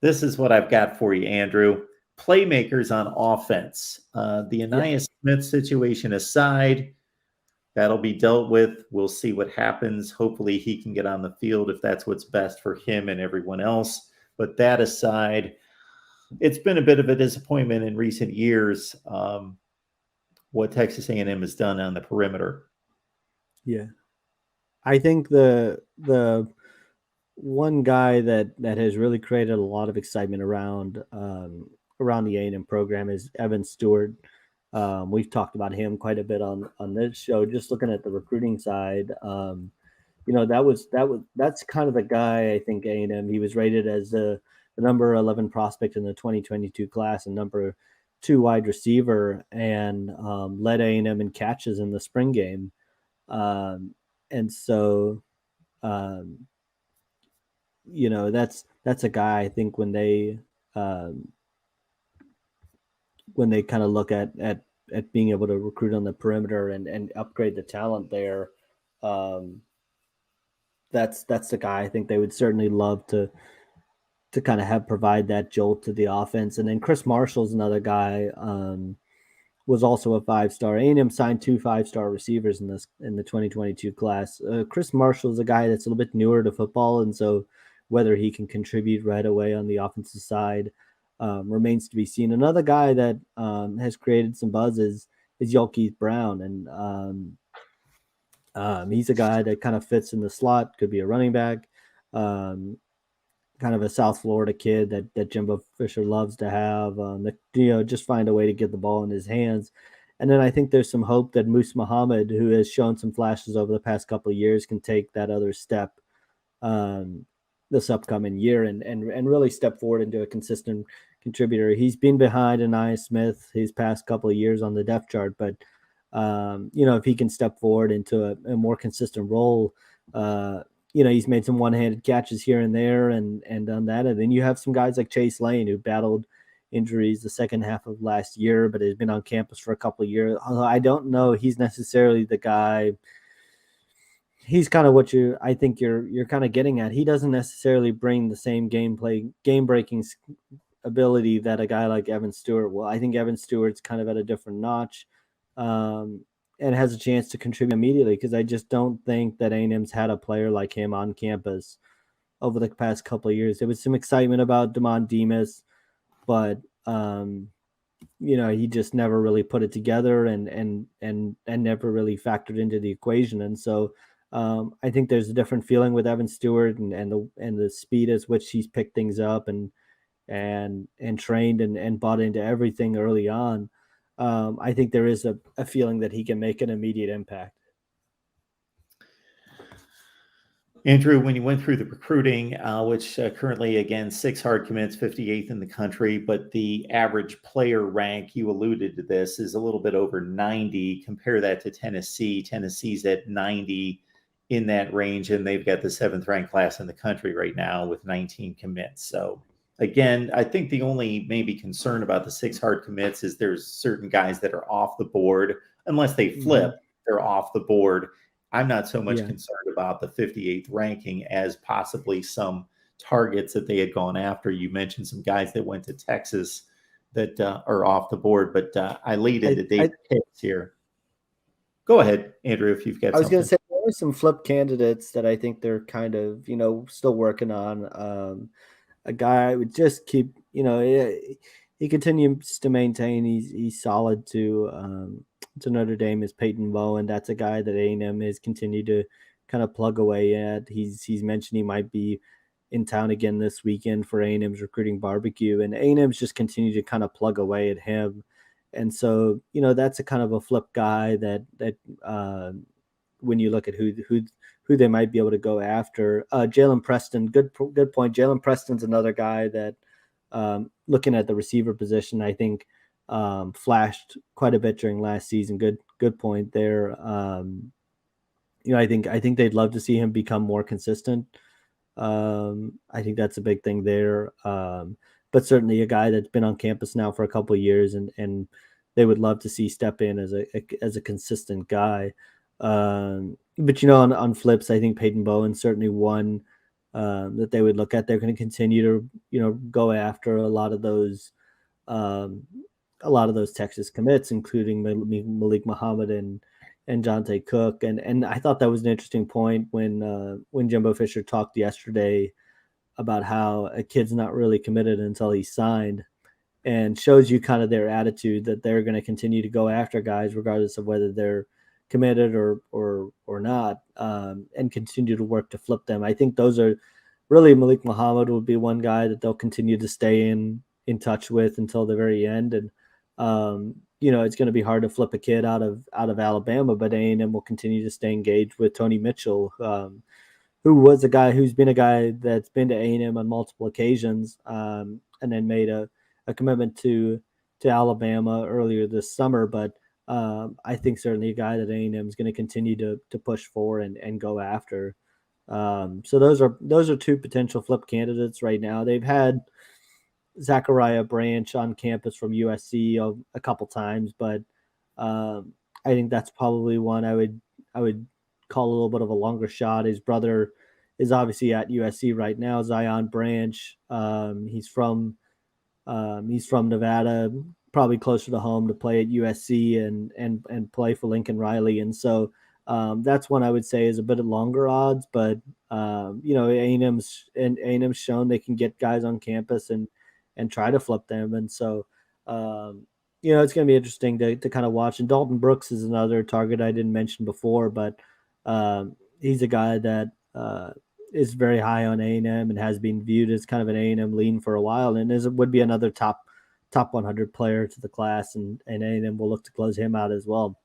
This is what I've got for you, Andrew. Playmakers on offense. The Ainias Smith situation aside, that'll be dealt with. We'll see what happens. Hopefully he can get on the field if that's what's best for him and everyone else. But that aside, it's been a bit of a disappointment in recent years what Texas A&M has done on the perimeter. Yeah. I think the one guy that has really created a lot of excitement around the A&M program is Evan Stewart. We've talked about him quite a bit on this show. Just looking at the recruiting side, that's kind of the guy. I think A&M. He was rated as the number 11 prospect in the 2022 class and number 2 wide receiver, and led A&M in catches in the spring game. And so, that's a guy I think when they kind of look at being able to recruit on the perimeter and upgrade the talent there, that's the guy I think they would certainly love to kind of provide that jolt to the offense. And then Chris Marshall's another guy. Was also a 5-star. A&M signed 2 5-star receivers in the 2022 class. Chris Marshall is a guy that's a little bit newer to football, and so whether he can contribute right away on the offensive side remains to be seen. Another guy that has created some buzz is Yulkeith Brown, and he's a guy that kind of fits in the slot, could be a running back, kind of a South Florida kid that Jimbo Fisher loves to have, just find a way to get the ball in his hands. And then I think there's some hope that Malik Muhammad, who has shown some flashes over the past couple of years, can take that other step this upcoming year and really step forward into a consistent contributor. He's been behind Ainias Smith his past couple of years on the depth chart, but if he can step forward into a more consistent role, he's made some one-handed catches here and there and done that. And then you have some guys like Chase Lane, who battled injuries the second half of last year, but has been on campus for a couple of years. Although I don't know he's necessarily the guy. He's kind of what I think you're kind of getting at. He doesn't necessarily bring the same game-breaking ability that a guy like Evan Stewart will. I think Evan Stewart's kind of at a different notch. And has a chance to contribute immediately, because I just don't think that A&M's had a player like him on campus over the past couple of years. There was some excitement about Damon Demas, but he just never really put it together and never really factored into the equation. And so I think there's a different feeling with Evan Stewart and the speed at which he's picked things up and trained and bought into everything early on. I think there is a feeling that he can make an immediate impact. Andrew, when you went through the recruiting, which currently, again, 6 hard commits, 58th in the country, but the average player rank, you alluded to this, is a little bit over 90. Compare that to Tennessee. Tennessee's at 90 in that range, and they've got the 7th ranked class in the country right now with 19 commits. So again, I think the only maybe concern about the 6 hard commits is there's certain guys that are off the board. Unless they flip, they're off the board. I'm not so much concerned about the 58th ranking as possibly some targets that they had gone after. You mentioned some guys that went to Texas that are off the board, but I lead into David Hicks here. Go ahead, Andrew, if you've got something. I was going to say there are some flip candidates that I think they're kind of, still working on. A guy would just keep, he continues to maintain he's solid to Notre Dame is Peyton Bowen. That's a guy that A&M has continued to kind of plug away at. He's mentioned he might be in town again this weekend for A&M's recruiting barbecue, and A&M's just continued to kind of plug away at him. And so, that's a kind of a flip guy that when you look at who they might be able to go after. Jalen Preston, good point. Jalen Preston's another guy that, looking at the receiver position, I think flashed quite a bit during last season. Good point there. I think they'd love to see him become more consistent. I think that's a big thing there. But certainly a guy that's been on campus now for a couple of years, and they would love to see step in as a consistent guy. But on flips, I think Peyton Bowen certainly one that they would look at. They're going to continue to go after a lot of those Texas commits, including Malik Muhammad and Jonte Cook. And I thought that was an interesting point when Jimbo Fisher talked yesterday about how a kid's not really committed until he's signed, and shows you kind of their attitude that they're going to continue to go after guys regardless of whether they're committed or not, and continue to work to flip them. I think those are really, Malik Muhammad would be one guy that they'll continue to stay in touch with until the very end. And it's going to be hard to flip a kid out of Alabama, but A&M will continue to stay engaged with Tony Mitchell, who was a guy who's been a guy that's been to A&M on multiple occasions, and then made a commitment to Alabama earlier this summer. But I think certainly a guy that A&M is going to continue to push for and go after. So those are two potential flip candidates right now. They've had Zachariah Branch on campus from USC a couple times, but I think that's probably one I would call a little bit of a longer shot. His brother is obviously at USC right now, Zion Branch. He's from Nevada, probably closer to home to play at USC and play for Lincoln Riley. And so that's one I would say is a bit of longer odds, but A&M's shown they can get guys on campus and try to flip them. And so, it's going to be interesting to kind of watch. And Dalton Brooks is another target I didn't mention before, but he's a guy that is very high on A&M and has been viewed as kind of an A&M lean for a while, and would be another top 100 player to the class, and A&M will look to close him out as well.